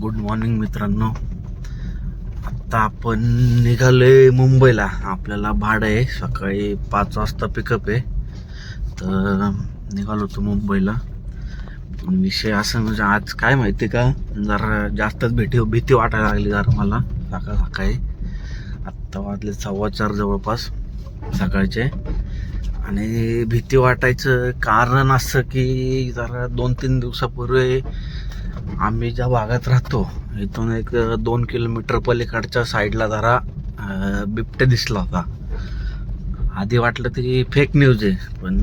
Good morning मित्रांनो. आत्ता आपण निघालोय मुंबईला. आपल्याला भाडं आहे, सकाळी 5 वाजता पिकअप आहे. तर निघालो होतो मुंबईला. पण विषय असं म्हणजे आज काय माहिती का, जरा जास्तच भीती वाटायला लागली जरा मला सकाळी. आत्ता वाजले 4:15 जवळपास सकाळचे. आणि भीती वाटायचं कारण असं की जरा 2-3 दिवसापूर्वी आम्ही ज्या भागात राहतो इथून एक 2 किलोमीटर पलीकडच्या साईडला जरा बिबट्या दिसला होता. आधी वाटलं ते फेक न्यूज आहे, पण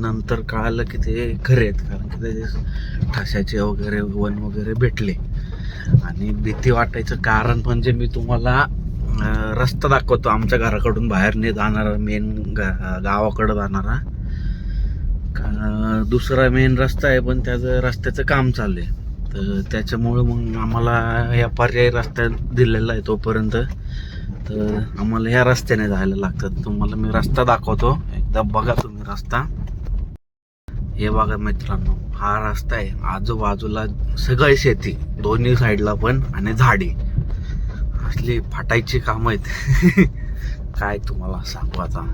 नंतर कळालं की ते खरे आहेत, कारण की ते ठाशाचे वगैरे वन वगैरे भेटले. आणि भीती वाटायचं कारण म्हणजे मी तुम्हाला रस्ता दाखवतो आमच्या घराकडून बाहेर नाही जाणारा, मेन गावाकडं जाणारा. दुसरा मेन रस्ता आहे, पण त्याचं रस्त्याचं काम चालू आहे. तर त्याच्यामुळं मग आम्हाला ह्या पर्यायी रस्ता दिलेला आहे तोपर्यंत. तर आम्हाला ह्या रस्त्याने जायला लागतं. तुम्हाला मी रस्ता दाखवतो, एकदा बघा तुम्ही रस्ता. हे बघा मित्रांनो, हा रस्ता आहे. आजूबाजूला सगळी शेती, दोन्ही साईडला पण, आणि झाडी. असली फाटायची कामं आहेत काय तुम्हाला सांगू. आता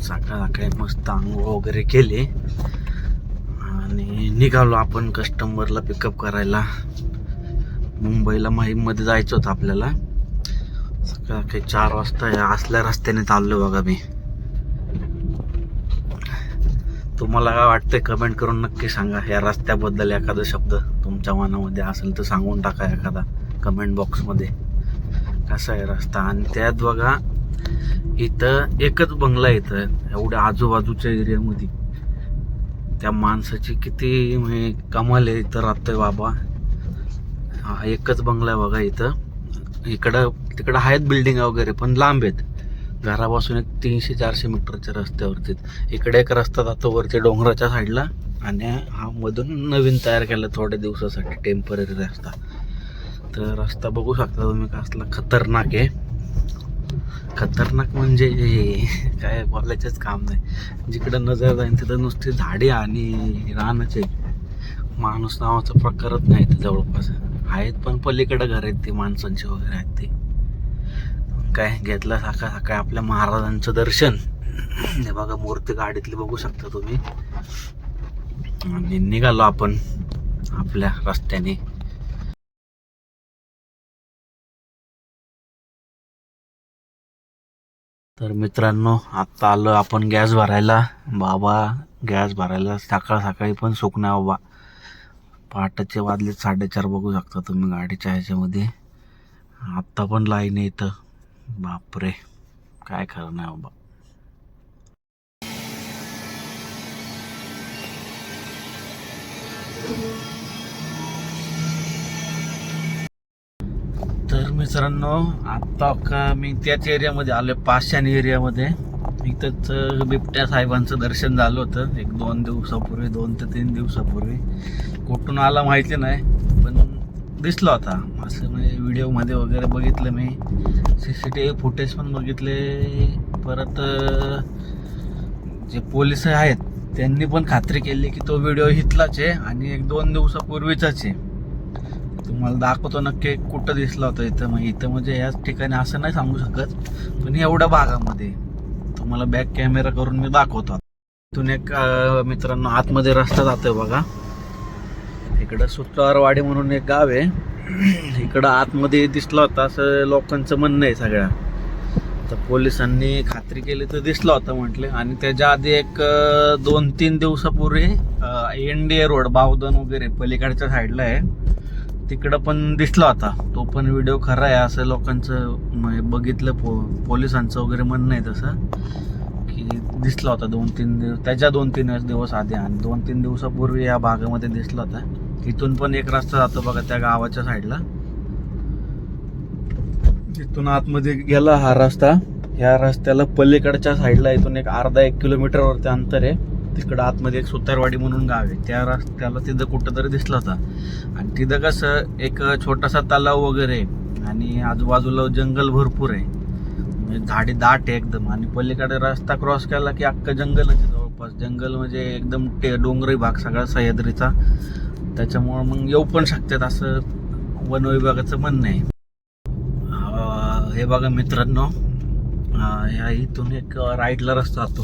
सकाळी मस्त आंघोळ वगैरे केली आणि निघालो आपण कस्टमरला पिकअप करायला. मुंबईला माहीममध्ये जायचं होतं आपल्याला. सकाळी 4 वाजता असल्या रस्त्याने चाललो बघा मी. तुम्हाला काय वाटतंय कमेंट करून नक्की सांगा. या रस्त्याबद्दल एखादा शब्द तुमच्या मनामध्ये असेल तर सांगून टाका एखादा कमेंट बॉक्समध्ये. कसा आहे रस्ता. आणि त्यात बघा इथं एकच बंगला इथं एवढ्या आजूबाजूच्या एरियामध्ये. त्या माणसाची किती म्हणजे कमाल आहे. इथं राहतोय बाबा. हा एकच बंगला आहे बघा इथं. इकडं तिकडं आहेत बिल्डिंग वगैरे, पण लांब आहेत घरापासून. एक 300-400 मीटरच्या रस्त्यावरती. इकडे एक रस्ता जातो वरती डोंगराच्या साईडला, आणि हा मधून नवीन तयार केला थोड्या दिवसासाठी टेम्पररी रस्ता. तर रस्ता बघू शकता तुम्ही कसला खतरनाक आहे. खतरनाक म्हणजे काय बोलायचंच काम नाही. जिकडं नजर जाईल तिथं नुसती झाडी आणि रानाचे. माणूस नावाचा प्रकारच नाही इथं जवळपास. आहेत पण पलीकडे घर आहेत ते माणसांचे वगैरे आहेत ते. काय घेतलं सकाळी आपल्या महाराजांचं दर्शन. हे बघा मूर्ती गाडीतली बघू शकता तुम्ही. आणि निघालो आपण आपल्या रस्त्याने. तर मित्रांनो, आत्ता आलो आपण गॅस भरायला. बाबा गॅस भरायला सकाळी पण सुख नाही बाबा. पहाटेचे वाजले 4:30 बघू शकता तुम्ही गाडीच्या ह्याच्यामध्ये. आत्ता पण लाईन आहे इथं. बापरे, काय खरं नाही बाबा. तर मित्रांनो, आत्ता का मी त्याच एरियामध्ये आलो, पाषाण एरियामध्ये. इथंच बिबट्या साहेबांचं दर्शन झालं होतं एक 2 दिवसापूर्वी, 2 ते 3 दिवसापूर्वी. कुठून आला माहिती नाही, पण दिसला होता असं. म्हणजे व्हिडिओमध्ये वगैरे बघितलं मी, CCTV फुटेज पण बघितले. परत जे पोलिस आहेत त्यांनी पण खात्री केली की तो व्हिडिओ इथलाच आहे आणि 1-2 दिवसापूर्वीचाच आहे. तुम्हाला दाखवतो नक्की कुठं दिसला होता इथं. मग इथं म्हणजे याच ठिकाणी असं नाही सांगू शकत, पण एवढ्या भागामध्ये तुम्हाला बॅक कॅमेरा करून मी दाखवतो. इथून एक मित्रांनो आतमध्ये रस्ता जातोय बघा. इकडं सुतारवाडी म्हणून एक गाव आहे. इकडं आतमध्ये दिसला होता असं लोकांचं म्हणणं आहे सगळ्या. तर पोलिसांनी खात्री केली तर दिसला होता म्हटले. आणि त्याच्या आधी एक 2-3 दिवसापूर्वी NDA रोड बावधन वगैरे पलीकडच्या साईडला आहे, तिकडं पण दिसला होता. तो पण व्हिडिओ खरा आहे असं लोकांचं म्हणजे बघितलं. पोलिसांचं वगैरे म्हणणं आहे तसं की दिसला होता 2-3 दिवस, त्याच्या 2-3 दिवस आधी. आणि 2-3 दिवसापूर्वी या भागामध्ये दिसला होता. इथून पण एक रस्ता जातो बघा त्या गावाच्या साईडला. इथून आतमध्ये गेला हा रस्ता. ह्या रस्त्याला पलीकडच्या साईडला इथून एक अर्धा 1 किलोमीटरवरती अंतर आहे. तिकडं आतमध्ये एक सुतारवाडी म्हणून गाव आहे. त्या रस्त्याला तिथं कुठं तरी दिसला होता. आणि तिथं कसं एक छोटासा तलाव वगैरे आणि आजूबाजूला जंगल भरपूर आहे, म्हणजे झाडी दाट आहे एकदम. आणि पलीकडे रस्ता क्रॉस केला की अख्खं जंगलच आहे जवळपास. जंगल म्हणजे एकदम डोंगरी भाग सगळा सह्याद्रीचा. त्याच्यामुळं मग येऊ पण शकतात असं वन विभागाचं म्हणणं आहे. हे बघा मित्रांनो, ह्या इथून एक राईटला रस्ता जातो.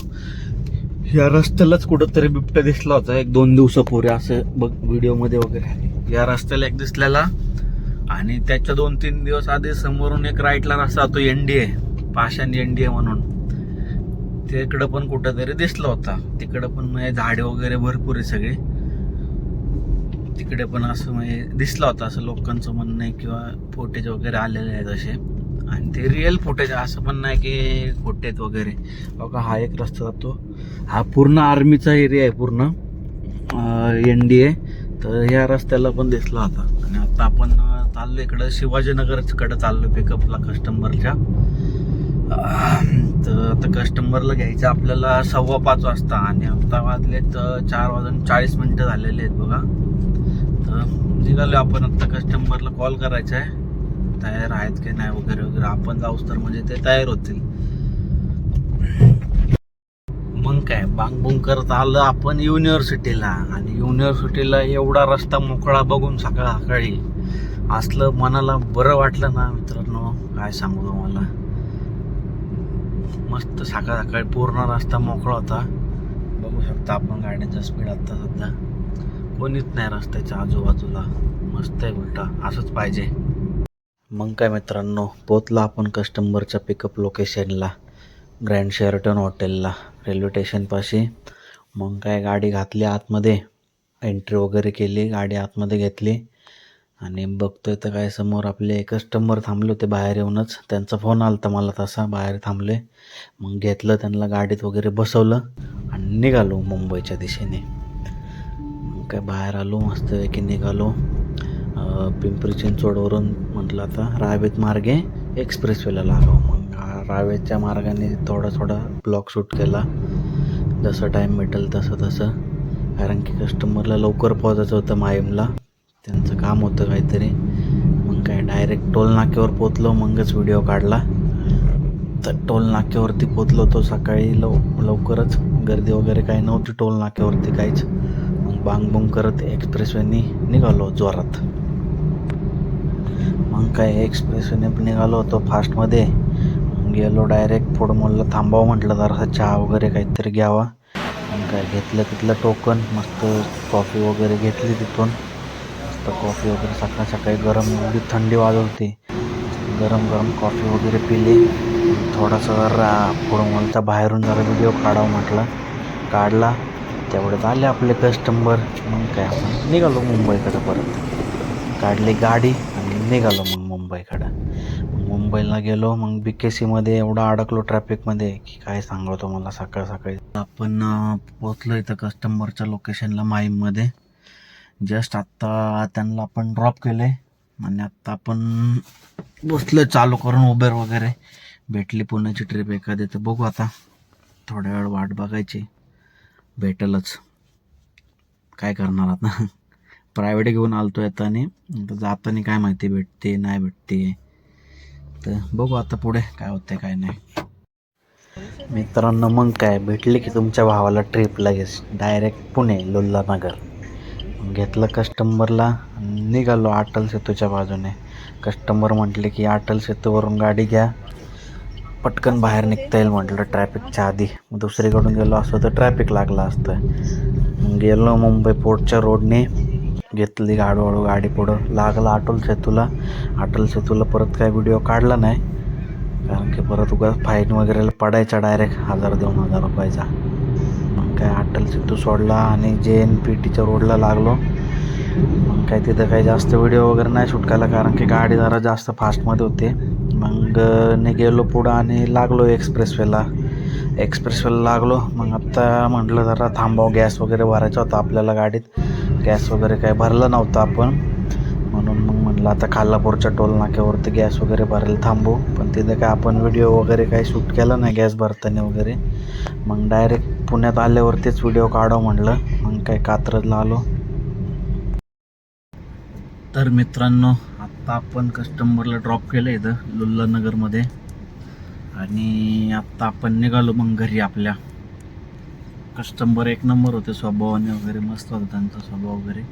या रस्त्यालाच कुठंतरी बिबट्या दिसला होता 1-2 दिवसापूर्वी असं बघ व्हिडिओमध्ये वगैरे. या रस्त्याला एक दिसलेला आणि त्याच्या 2-3 दिवस आधी समोरून एक राईटला रस्ता जातो NDA, पाषाण NDA म्हणून, तिकडं पण कुठंतरी दिसला होता. तिकडं पण म्हणजे झाडे वगैरे भरपूर आहे सगळे, तिकडे पण असं म्हणजे दिसला होता असं लोकांचं म्हणणं आहे, किंवा फुटेज वगैरे आलेले आहेत असे. आणि ते रिअल फुटेज, असं पण नाही की खोटेत वगैरे. बघा हा एक रस्ता जातो, हा पूर्ण आर्मीचा एरिया आहे पूर्ण NDA. तर ह्या रस्त्याला पण दिसला होता. आणि आता आपण चाललो इकडं शिवाजीनगरकडे चाललो पिकअपला कस्टमरच्या. तर आता कस्टमरला घ्यायचं आपल्याला 5:15 वाजता आणि आता वाजलेत 4:40 झालेले आहेत बघा. तर निघालो आपण आता. कस्टमरला कॉल करायचा आहे तयार आहेत की नाही वगैरे वगैरे. आपण जाऊस तर म्हणजे ते तयार होतील. मग काय बांगबुंग करत आलं आपण युनिव्हर्सिटीला. आणि युनिव्हर्सिटीला एवढा रस्ता मोकळा बघून सकाळी असलं मनाला बरं वाटलं ना मित्रांनो, काय सांगू तुम्हाला. मस्त सकाळी पूर्ण रस्ता मोकळा होता. बघू शकता आपण गाड्यांचा स्पीड आता सध्या कोणीच नाही रस्त्याच्या आजूबाजूला. मस्त आहे, उलटा असंच पाहिजे. मग काय मित्रांनो, पोचला आपण कस्टमरच्या पिकअप लोकेशनला, ग्रँड शेरटन हॉटेलला, रेल्वे स्टेशनपाशी. मग काय गाडी घातली आतमध्ये, एंट्री वगैरे केली, गाडी आतमध्ये घेतली आणि बघतोय तर काय समोर आपले कस्टमर थांबले होते बाहेर येऊनच. त्यांचा फोन आला होता मला तसा, बाहेर थांबले. मग घेतलं त्यांना, गाडीत वगैरे बसवलं आणि निघालो मुंबईच्या दिशेने. मग काय बाहेर आलो, मस्तपैकी निघालो पिंपरी चिंचवडवरून. म्हटलं आता रावेत मार्गे एक्सप्रेसवेला लागावं. मग रावेच्या मार्गाने थोडा ब्लॉग शूट केला, जसं टाईम भेटेल तसं. कारण की कस्टमरला लवकर पोहोचायचं होतं माहीमला, त्यांचं काम होतं काहीतरी. मग काय डायरेक्ट टोल नाक्यावर पोचलो, मगच व्हिडिओ काढला. तर टोल नाक्यावरती पोचलो तो सकाळी लवकरच, गर्दी वगैरे काही नव्हती टोल नाक्यावरती काहीच. मग बांगबुंग करत एक्सप्रेसवेनी निघालो जोरात. मग काय एक्सप्रेसवेने निघालो होतो फास्टमध्ये. गेलो डायरेक्ट फूडमॉलला, थांबावं म्हटलं जरासा चहा वगैरे काहीतरी घ्यावा. मग काय घेतलं तिथलं टोकन, मस्त कॉफी वगैरे घेतली तिथून. मस्त कॉफी वगैरे सकाळी गरम, एवढी थंडी वाजत होती, गरम कॉफी वगैरे पिली. थोडासा जरा फूडमॉलच्या बाहेरून जरा व्हिडिओ काढावं म्हटलं, काढला. तेवढ्यात आले आपले कस्टमर. मग काय आपण निघालो मुंबईकडे परत. काढली गाडी आणि निघालो मग मुंबईकडं. मुंबईला गेलो. मग BKCमध्ये एवढा अडकलो ट्रॅफिकमध्ये की काय सांगावं तुम्हाला. सकाळी आपण पोचलो इथं कस्टमरच्या लोकेशनला माहीममध्ये. जस्ट आत्ता त्यांना आपण ड्रॉप केले आणि आत्ता आपण बसलो चालू करून उबेर वगैरे. भेटली पुण्याची ट्रिप एखादी तर बघू आता, थोड्या वेळ वाट बघायची, भेटेलच. काय करणार आता. प्रायव्हेट घेऊन आलतो येताना, जाताना काय माहिती भेटते नाही भेटते. तर बघू आता पुढे काय होते काय नाही. मित्रांनो मग काय भेटली की तुमच्या भावाला ट्रिप लगेच डायरेक्ट पुणे लुल्लानगर. घेतलं कस्टमरला, निघालो अटल सेतूच्या बाजूने. कस्टमर म्हटले की अटल सेतूवरून गाडी घ्या, पटकन बाहेर निघता येईल म्हटलं ट्रॅफिकच्या आधी. दुसरीकडून गेलो असतं तर ट्रॅफिक लागलं असतं. गेलो मुंबई पोर्टच्या रोडने, घेतली हळूहळू गाडी पुढं. लागला अटल सेतूला परत काय व्हिडिओ काढला नाही, कारण की परत उगाच फाईन वगैरे पडायचा डायरेक्ट 1000-2000 रुपयाचा. मग काय अटल सेतू सोडला आणि JNPTच्या रोडला लागलो. मग काय तिथं काही जास्त व्हिडिओ वगैरे नाही शूट केला, कारण की गाडी जरा जास्त फास्टमध्ये होते. मग गेलो पुढं आणि लागलो एक्सप्रेसवेला लागलो. मग आत्ता म्हटलं जरा थांबावं, गॅस वगैरे भरायचा होता आपल्याला गाडीत. गॅस वगैरे काय भरलं नव्हतं आपण, म्हणून मग म्हटलं आता खालापूरच्या टोल नाक्यावरती गॅस वगैरे भरायला थांबू. पण तिथे काय आपण व्हिडिओ वगैरे काही शूट केला नाही गॅस भरताना वगैरे. मग डायरेक्ट पुण्यात आल्यावरतीच व्हिडिओ काढावं म्हटलं. मग काय कात्रजला आलो. तर मित्रांनो आत्ता आपण कस्टमरला ड्रॉप केलं इथं लुल्लानगरमध्ये आणि आत्ता आपण निघालो मग घरी आपल्या. कस्टमर एक नंबर होते स्वभावाने वगैरे, मस्त होता त्यांचा स्वभाव वगैरे.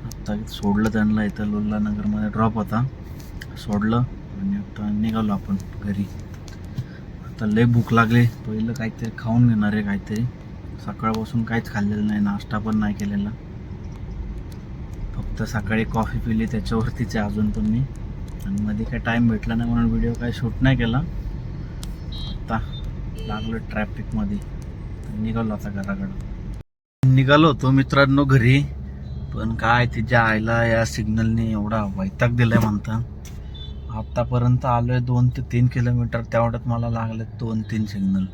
आत्ता सोडलं त्यांना, इथं लुल्ला नगरमध्ये ड्रॉप होता, सोडलं आणि आता निघालो आपण घरी. आता लय भूक लागली, पहिलं काहीतरी खाऊन घेणार आहे काहीतरी. सकाळपासून काहीच खाल्लेलं नाही, नाश्ता पण नाही केलेला, फक्त सकाळी कॉफी पिली त्याच्यावरतीच आहे अजून पण मी. आणि मध्ये काय टाईम भेटला नाही म्हणून व्हिडिओ काय शूट नाही केला. आत्ता लागलो ट्रॅफिकमध्ये, निघालो आता घराकडं. निघालो होतो मित्रांनो घरी, पण काय तिच्या आईला या सिग्नलने एवढा वैताग दिलाय म्हणता. आत्तापर्यंत आलोय 2 ते 3 किलोमीटर, तेवढ्यात मला लागले 2-3 सिग्नल.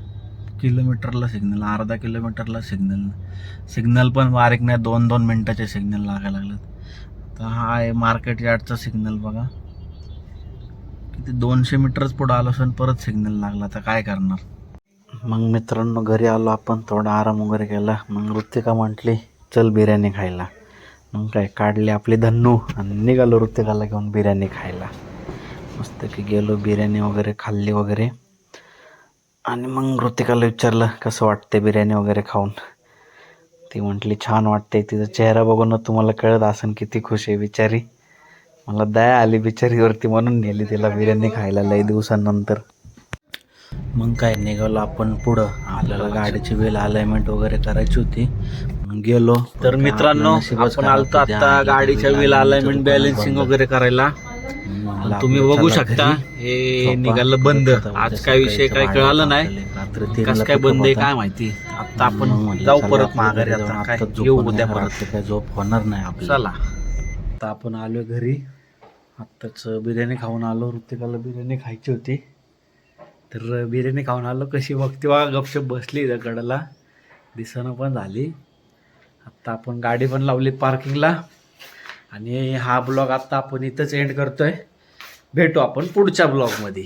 किलोमीटरला सिग्नल, अर्धा किलोमीटरला सिग्नल पण बारीक नाही, 2-2 मिनटाचे सिग्नल लागायला लागलेत. तर हा आहे मार्केट यार्डचा सिग्नल बघा, किती 200 मीटरच पुढं आलो असून परत सिग्नल लागला. तर काय करणार. मग मित्रांनो घरी आलो आपण, थोडा आराम वगैरे केला. मग ऋतिका म्हटली चल बिर्याणी खायला. मग काय काढली आपली धन्नू आणि निघालो ऋतिकाला घेऊन बिर्याणी खायला. मस्त की गेलो, बिर्याणी वगैरे खाल्ली वगैरे. आणि मग ऋतिकाला विचारलं कसं वाटते बिर्याणी वगैरे खाऊन. ती म्हटली छान वाटते. तिचा चेहरा बघून तुम्हाला कळत असेल किती खुश आहे बिचारी. मला दया आली बिचारीवरती म्हणून नेली तिला बिर्याणी खायला लई दिवसांनंतर. मग काय निघालो आपण पुढं, आपल्याला गाडीची व्हील अलाइनमेंट वगैरे करायची होती. मग गेलो. तर मित्रांनो आपण आलतो आता गाडीच्या व्हील अलाइनमेंट बॅलन्सिंग वगैरे करायला. तुम्ही बघू शकता हे निघालं बंद. आज काय विषय काय कळालं नाही, कसं काय बंद आहे काय माहिती. आता आपण जाऊ परत माघारी, आता काय येऊ उद्या परत, काय झोप होणार नाही आपल्याला. चला आता आपण आलो घरी. आत्ताच बिर्याणी खाऊन आलो, ऋतिकाला बिर्याणी खायची होती तर बिर्याणी खाऊन आलो. कशी बघते वा गपशप बसली इथं कडेला, दिसणं पण झाली. आत्ता आपण गाडी पण लावली पार्किंगला. आणि हा ब्लॉग आत्ता आपण इथंच एंड करतोय. भेटू आपण पुढच्या ब्लॉगमध्ये.